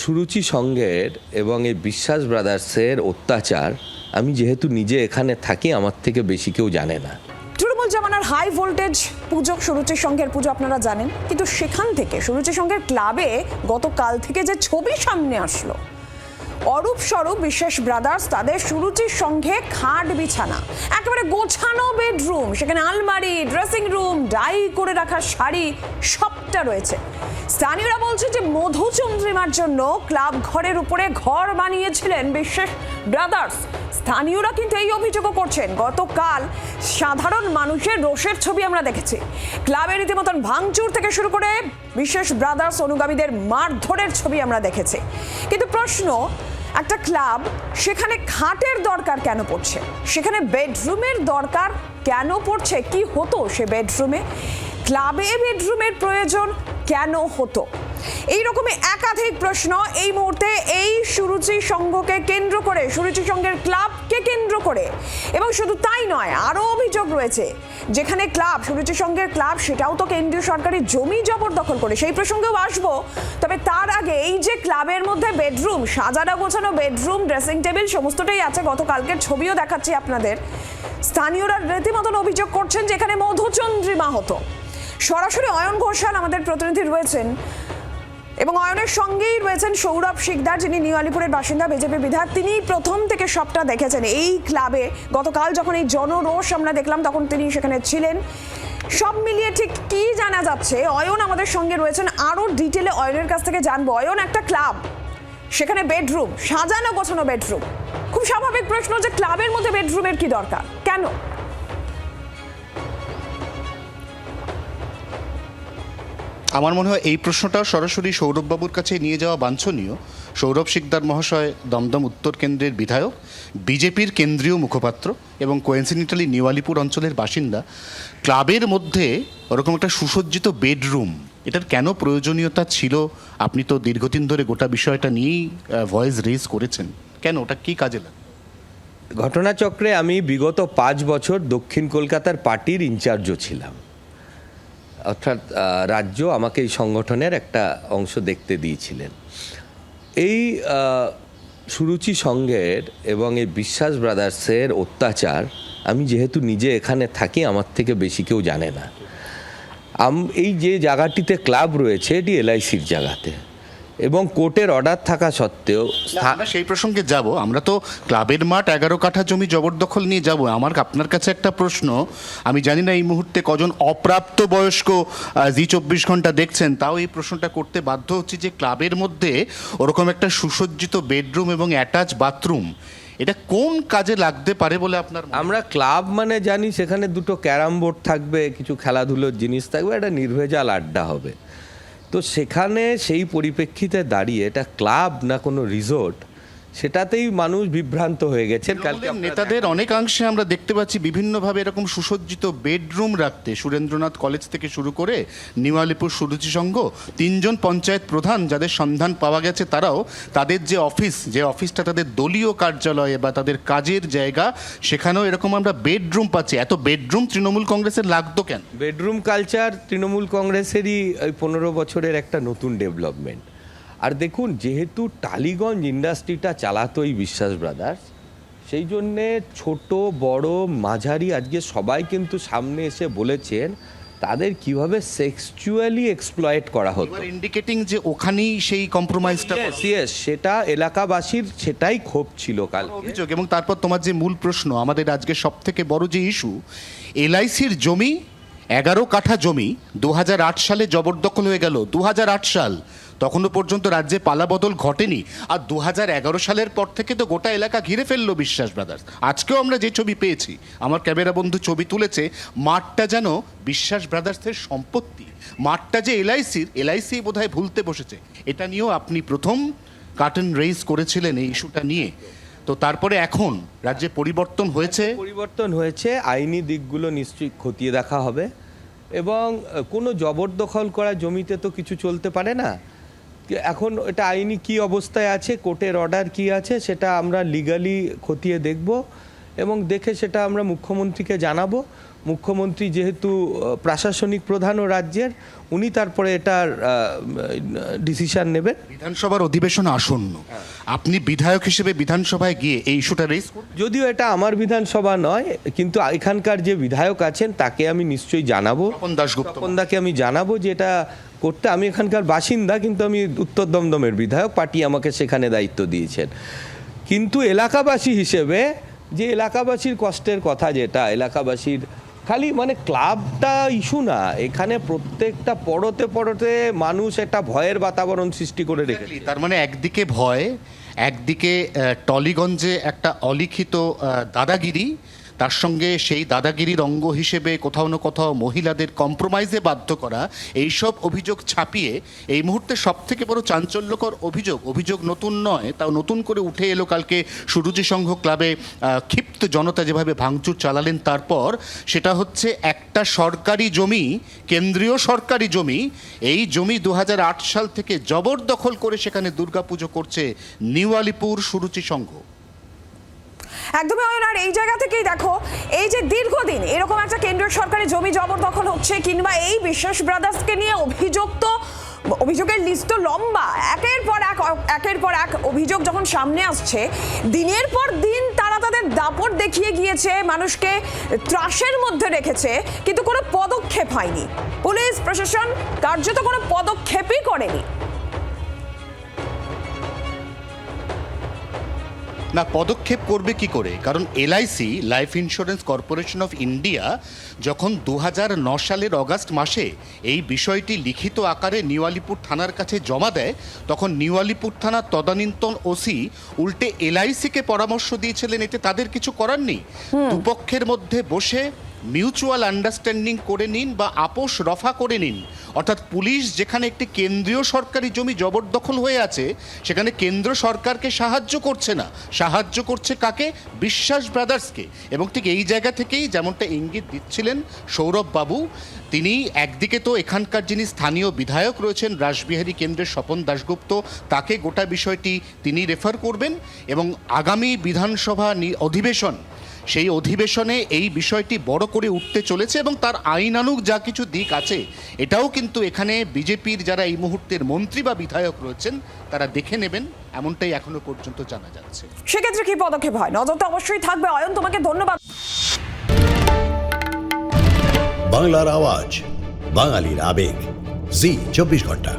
সুরুচি সংঘের এবং এই বিশ্বাস ব্রাদার্সের অত্যাচার আমি যেহেতু নিজে এখানে থাকি, আমার থেকে বেশি কেউ জানে না। তৃণমূল জামানার হাই ভোল্টেজ পুজো সুরুচি সংঘের পুজো আপনারা জানেন, কিন্তু সেখান থেকে সুরুচি সংঘের ক্লাবে গতকাল থেকে যে ছবি সামনে আসলো, অরূপ স্বরূপ বিশ্বাস ব্রাদার্স তাদের সুরুচির সংঘে খাট বিছানা, একেবারে গোছানো বেডরুম, সেখানে আলমারি, ড্রেসিং রুম, ডাই করে রাখা শাড়ি সবটা রয়েছে। স্থানীয়রা বলছে যে মধুচন্দ্রিমার জন্য ক্লাব ঘরের উপরে ঘর বানিয়েছিলেন বিশ্বাস ব্রাদার্স। স্থানীয়রা কিন্তু এই অভিযোগও করছেন, গতকাল সাধারণ মানুষের রোষের ছবি আমরা দেখেছি। ক্লাবের রীতিমতন ভাঙচুর থেকে শুরু করে বিশ্বাস ব্রাদার্স অনুগামীদের মারধরের ছবি আমরা দেখেছি। কিন্তু প্রশ্ন, একটা ক্লাব, সেখানে খাটের দরকার কেন পড়ছে? সেখানে বেডরুমের দরকার কেন পড়ছে? কি হতো সে বেডরুমে? ক্লাবে বেডরুমের প্রয়োজন কেন হতো? এই রকমই একাধিক প্রশ্ন এই মুহূর্তে এই সুরুচি সংঘকে কেন্দ্র করে, সুরুচি সংঘের ক্লাবকে কেন্দ্র করে। এবং শুধু তাই নয়, আরও অভিযোগ রয়েছে, যেখানে ক্লাব, সুরুচি সংঘের ক্লাব, সেটাও তো কেন্দ্রীয় সরকারি জমি জবরদখল করে, সেই প্রসঙ্গেও আসবো। তবে তার আগে এই যে ক্লাবের মধ্যে বেডরুম, সাজানো গোছানো বেডরুম, ড্রেসিং টেবিল সমস্তটাই আছে, গতকালকের ছবিও দেখাচ্ছি আপনাদের। স্থানীয়রা রীতিমতন অভিযোগ করছেন যে এখানে মধুচন্দ্রিমা হতো। সরাসরি অয়ন ঘোষাল আমাদের প্রতিনিধি রয়েছেন, এবং অয়নের সঙ্গেই রয়েছেন সৌরভ শিকদার, যিনি নিউ আলিপুরের বাসিন্দা, বিজেপি বিধায়ক। তিনি প্রথম থেকে সবটা দেখেছেন এই ক্লাবে। গতকাল যখন এই জনরোষ আমরা দেখলাম, তখন তিনি সেখানে ছিলেন। সব মিলিয়ে ঠিক কি জানা যাচ্ছে? অয়ন আমাদের সঙ্গে রয়েছেন, আরও ডিটেলে অয়নের কাছ থেকে জানবো। অয়ন, একটা ক্লাব, সেখানে বেডরুম, সাজানো গোছানো বেডরুম, খুব স্বাভাবিক প্রশ্ন যে ক্লাবের মধ্যে বেডরুমের কি দরকার, কেন? আমার মনে হয় এই প্রশ্নটা সরাসরি সৌরভবাবুর কাছে নিয়ে যাওয়া বাঞ্ছনীয়। সৌরভ শিকদার মহাশয় দমদম উত্তর কেন্দ্রের বিধায়ক, বিজেপির কেন্দ্রীয় মুখপাত্র এবং কোয়েন্সিডেন্টালি নিউ আলিপুর অঞ্চলের বাসিন্দা। ক্লাবের মধ্যে ওরকম একটা সুসজ্জিত বেডরুম, এটার কেন প্রয়োজনীয়তা ছিল? আপনি তো দীর্ঘদিন ধরে গোটা বিষয়টা নিয়েই ভয়েস রেজ করেছেন, কেন ওটা কী কাজে লাগে? ঘটনাচক্রে আমি বিগত 5 বছর দক্ষিণ কলকাতার পার্টির ইনচার্জও ছিলাম, অর্থাৎ রাজ্য আমাকে এই সংগঠনের একটা অংশ দেখতে দিয়েছিলেন। এই সুরুচি সংঘের এবং এই বিশ্বাস ব্রাদার্সের অত্যাচার আমি যেহেতু নিজে এখানে থাকি, আমার থেকে বেশি কেউ জানে না। এই যে জায়গাটিতে ক্লাব রয়েছে, এটি এলআইসির জায়গাতে, এবং কোর্টের অর্ডার থাকা সত্ত্বেও আমরা সেই প্রসঙ্গে যাব। আমরা তো ক্লাবের মাঠ 11 কাঠা জমি জবরদখল নিয়ে যাব। আমার আপনার কাছে একটা প্রশ্ন, আমি জানি না এই মুহূর্তে কজন অপ্রাপ্ত বয়স্ক জি 24 ঘন্টা দেখছেন, তাও এই প্রশ্নটা করতে বাধ্য হচ্ছি যে ক্লাবের মধ্যে ওরকম একটা সুসজ্জিত বেডরুম এবং অ্যাটাচ বাথরুম, এটা কোন কাজে লাগতে পারে বলে আপনার? আমরা ক্লাব মানে জানি সেখানে দুটো ক্যারাম বোর্ড থাকবে, কিছু খেলাধুলোর জিনিস থাকবে, একটা নির্ভেজাল আড্ডা হবে। তো সেখানে সেই পরিপ্রেক্ষিতে দাঁড়িয়ে এটা ক্লাব না কোনো রিসোর্ট, সেটাতেই মানুষ বিভ্রান্ত হয়ে গেছেন। কালকে নেতাদের অনেকাংশে আমরা দেখতে পাচ্ছি বিভিন্নভাবে এরকম সুসজ্জিত বেডরুম রাখতে, সুরেন্দ্রনাথ কলেজ থেকে শুরু করে নিউ আলিপুর সুরুচি সংঘ, 3 জন পঞ্চায়েত প্রধান যাদের সন্ধান পাওয়া গেছে, তারাও তাদের যে অফিসটা তাদের দলীয় কার্যালয়ে বা তাদের কাজের জায়গা, সেখানেও এরকম আমরা বেডরুম পাচ্ছি। এত বেডরুম তৃণমূল কংগ্রেসের লাগতো কেন? বেডরুম কালচার তৃণমূল কংগ্রেসেরই ওই 15 বছরের একটা নতুন ডেভেলপমেন্ট। আর দেখুন, যেহেতু টালিগঞ্জ ইন্ডাস্ট্রিটা চালাতো এই বিশ্বাস ব্রাদার্স, সেই জন্যে ছোট বড় মাঝারি আজকে সবাই কিন্তু সামনে এসে বলেছেন তাদের কিভাবে সেক্সুয়ালি এক্সপ্লয়েট করা হতো, ইন্ডিকেটিং যে ওখানেই সেই কম্প্রোমাইজটা। সেটা এলাকাবাসীর সেটাই ক্ষোভ ছিল কাল অভিযোগ। এবং তারপর তোমার যে মূল প্রশ্ন, আমাদের আজকে সব থেকে বড় যে ইস্যু, এলআইসির জমি 11 কাঠা জমি 2008 সালে জবরদখল হয়ে গেল। 2008 সাল, তখনও পর্যন্ত রাজ্যে পালাবদল ঘটেনি। আর 2011 সালের পর থেকে তো গোটা এলাকা ঘিরে ফেললো বিশ্বাস ব্রাদার্স। আজকেও আমরা যে ছবি পেয়েছি, আমার ক্যামেরা বন্ধু ছবি তুলেছে, মাঠটা যেন বিশ্বাস ব্রাদার্সের সম্পত্তি, মাঠটা যে এলআইসি বোধহয় ভুলতে বসেছে। এটা নিয়েও আপনি প্রথম কার্টেন রেইজ করেছিলেন এই ইস্যুটা নিয়ে। তো তারপরে এখন রাজ্যে পরিবর্তন হয়েছে, আইনি দিকগুলো নিশ্চয়ই খতিয়ে দেখা হবে, এবং কোনো জবরদখল করা জমিতে তো কিছু চলতে পারে না। এখন এটা আইনি কি অবস্থায় আছে, কোর্টের অর্ডার কি আছে, সেটা আমরা লিগালি খতিয়ে দেখব, এবং দেখে সেটা আমরা মুখ্যমন্ত্রীকে জানাবো। মুখ্যমন্ত্রী যেহেতু প্রশাসনিক প্রধানও রাজ্যের, উনি তারপরে এটার ডিসিশন নেবেন। বিধানসভার অধিবেশন আসন্ন, আপনি বিধায়ক হিসেবে বিধানসভায় গিয়ে এই ইস্যুটা রেজ করবেন? যদিও এটা আমার বিধানসভা নয়, কিন্তু এখানকার যে বিধায়ক আছেন তাকে আমি নিশ্চয়ই জানাবো, তপন দাশগুপ্ত। তপনদাকে আমি জানাবো যে এটা করতে। আমি এখানকার বাসিন্দা, কিন্তু আমি উত্তর দমদমের বিধায়ক, পার্টি আমাকে সেখানে দায়িত্ব দিয়েছেন। কিন্তু এলাকাবাসী হিসেবে যে এলাকাবাসীর কষ্টের কথা, যেটা এলাকাবাসীর খালি মানে ক্লাবটা ইস্যু না, এখানে প্রত্যেকটা পড়তে পড়তে মানুষ একটা ভয়ের বাতাবরণ সৃষ্টি করে রেখেছে। তার মানে একদিকে ভয়, একদিকে টলিগঞ্জে একটা অলিখিত দাদাগিরি, তার সঙ্গে সেই দাদাগিরির অঙ্গ হিসেবে কোথাও না কোথাও মহিলাদের কম্প্রোমাইজে বাধ্য করা, এইসব অভিযোগ ছাপিয়ে এই মুহূর্তে সবথেকে বড় চাঞ্চল্যকর অভিযোগ নতুন নয়, তাও নতুন করে উঠে এলো কালকে সুরুচি সংঘ ক্লাবে ক্ষিপ্ত জনতা যেভাবে ভাঙচুর চালালেন তারপর, সেটা হচ্ছে একটা সরকারি জমি, কেন্দ্রীয় সরকারি জমি, এই জমি 2008 সাল থেকে জবরদখল করে সেখানে দুর্গাপুজো করছে নিউ আলিপুর সুরুচি সংঘ। একদমই অয়ন। আর এই জায়গা থেকেই দেখো, এই যে দীর্ঘদিন এরকম একটা কেন্দ্রীয় সরকারি জমি জবরদখল হচ্ছে, কিংবা এই বিশ্বাস ব্রাদার্সকে নিয়ে অভিযোগের লিস্ট তো লম্বা, একের পর এক অভিযোগ যখন সামনে আসছে, দিনের পর দিন তারা তাদের দাপট দেখিয়ে গিয়েছে, মানুষকে ত্রাসের মধ্যে রেখেছে, কিন্তু কোনো পদক্ষেপ হয়নি। পুলিশ প্রশাসন কার্যত কোনো পদক্ষেপই করেনি। না, পদক্ষেপ করবে কি করে? কারণ LIC, life insurance corporation of India, যখন 2009 সালের অগাস্ট মাসে এই বিষয়টি লিখিত আকারে নিউ আলিপুর থানার কাছে জমা দেয়, তখন নিউ আলিপুর থানার তদানীন্তন ওসি উল্টে এলআইসিকে পরামর্শ দিয়েছিলেন এতে তাদের কিছু করার নেই, দুপক্ষের মধ্যে বসে মিউচুয়াল আন্ডারস্ট্যান্ডিং করে নিন বা আপোষ রফা করে নিন। অর্থাৎ পুলিশ যেখানে একটি কেন্দ্রীয় সরকারি জমি জবরদখল হয়ে আছে, সেখানে কেন্দ্র সরকারকে সাহায্য করছে না, সাহায্য করছে কাকে? বিশ্বাস ব্রাদার্সকে। এবং ঠিক এই জায়গা থেকেই যেমনটা ইঙ্গিত দিচ্ছিলেন সৌরভ বাবু, তিনি একদিকে তো এখানকার যিনি স্থানীয় বিধায়ক রয়েছেন রাসবিহারী কেন্দ্রের স্বপন দাশগুপ্ত, তাকে গোটা বিষয়টি তিনি রেফার করবেন, এবং আগামী বিধানসভা অধিবেশন, সেই অধিবেশনে এই বিষয়টি বড় করে উঠতে চলেছে, এবং তার আইনানুগ যা কিছু দিক আছে এটাও কিন্তু এখানে বিজেপির যারা এই মুহূর্তের মন্ত্রী বা বিধায়ক রয়েছেন তারা দেখে নেবেন, এমনটাই এখনো পর্যন্ত জানা যাচ্ছে। সেক্ষেত্রে কি পদক্ষেপ হয়, নজর তো অবশ্যই থাকবে। অয়ন, তোমাকে ধন্যবাদ। বাংলার আওয়াজ, বাঙালির আবেগ, জি 24 ঘন্টা।